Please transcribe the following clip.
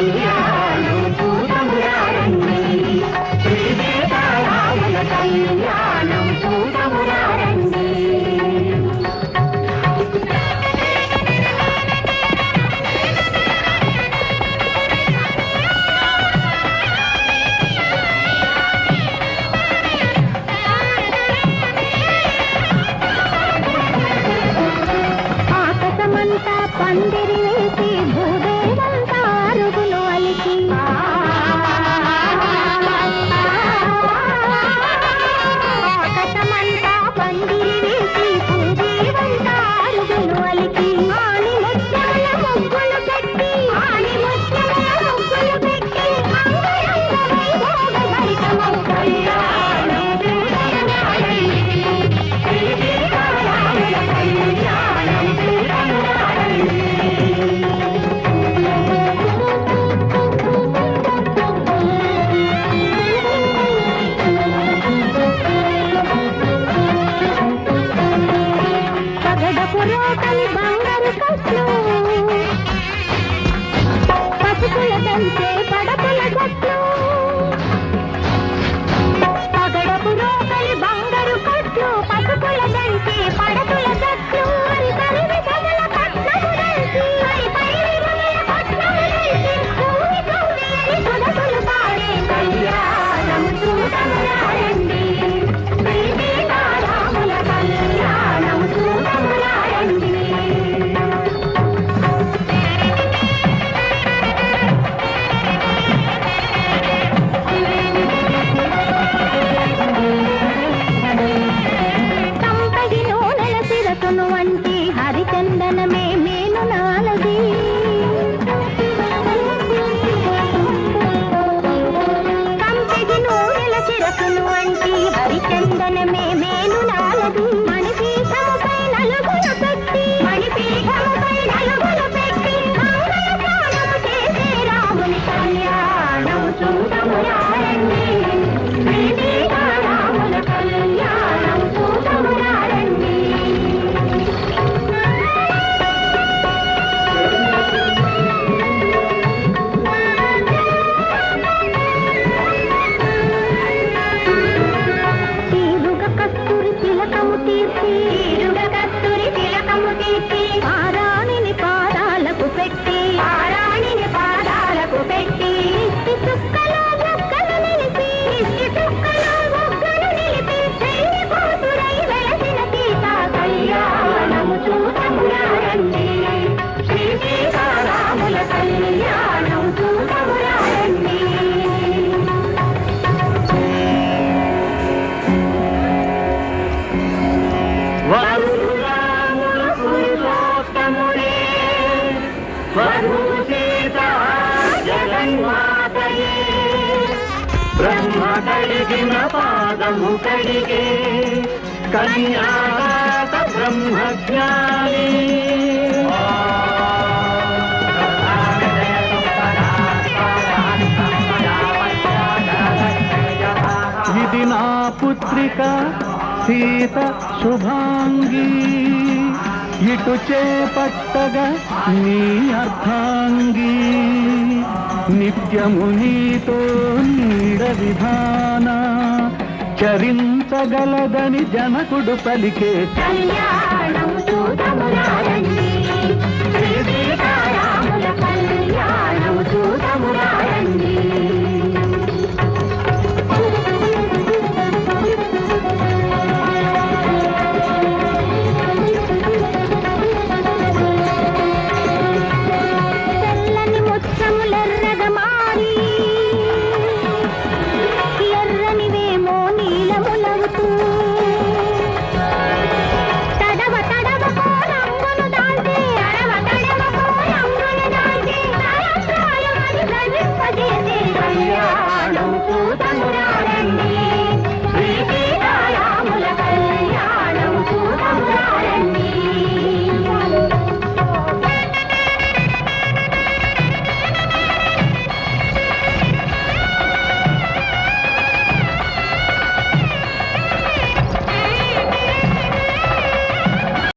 కళ్యాణం చూడమురారండి శ్రీ సీతారాముల కళ్యాణం చూడమురారండి. ఆకాశమంతా పందిరి వేసి భూదేవంతా అరుగులు అలికి ఆకాశమంతా పందిరి వేసి భూదేవంతా అరుగులు అలికి ఆని ముత్యాల ముగ్గులు పెట్టి ఆని ముత్యాల ముగ్గులు పెట్టి అంగరంగ వైభోగ భరితమౌ కళ్యాణం చూడమురారండి శ్రీ సీతారాముల కళ్యాణం చూడమురారండి. పగడపు రోకలి బంగారు కట్లు పసుపుల దంచే పడపుల గట్లు పగడపు రోకలి బంగారు కట్లు పసుపుల దంచే పడపుల గట్లు మరి తరివి సగల పట్నము దంచి మరి పైరి రొయ్యల పట్నము దంచి భూమి భూమి అని సుధకులు పాడే కళ్యాణం చూడమురారండి శ్రీ సీతారాముల కళ్యాణం చూడమురారండి. సంపగి నూనెల శిరసును వంటి హరిచందనమే మేను నాలది సంపగి నూనెల శిరసును వంటి హరిచందనమే మేను నాలది మణిపీఠముపై నలుగులు పెట్టి మణిపీఠముపై నలుగులు పెట్టి మంగళ స్నానము చేసే రాముని కళ్యాణం చూడమురారండి శ్రీ సీతారాముల కళ్యాణం చూడమురారండి. తీరుగ కస్తూరి తిలకము తీర్చి తీరుగ కస్తూరి తిలకము తీర్చి పారాణిని పాదాలకు పెట్టి పారాణిని పాదాలకు పెట్టి ఇష్టి చుక్కలో బొగ్గలు నిలిపి ఇష్టి చుక్కలో బొగ్గలు నిలిపి చెయ్యి కూతురై వెలసిన సీతా కళ్యాణము చూడమురారండి శ్రీ సీతారాముల కళ్యాణం చూడమురారండి. వరురాముల పురుషోత్తముడే వధూ సీతా జగన్మాతయే బ్రహ్మ కడిగిన పాదము కడిగే కన్యాదాత బ్రహ్మజ్ఞాని ఇది నా పుత్రిక సీత శుభాంగి ఇటు చేపట్టగా నీ అర్థాంగి నిత్యము నీతో నీడ విధాన చరించగలదని జనకుడు పలికే కళ్యాణం చూడమురారండి శ్రీ సీతారాముల కళ్యాణం చూడమురారండి. తెల్లని ముత్యములెర్రగా మారి ఎర్రనివేమో నీలములవుతూ తడవ తడవకో రంగును దాల్చి తడవ తడవకో రంగును దాల్చి తరంగాయమని ప్రజింపజేసే కళ్యాణం చూడమురా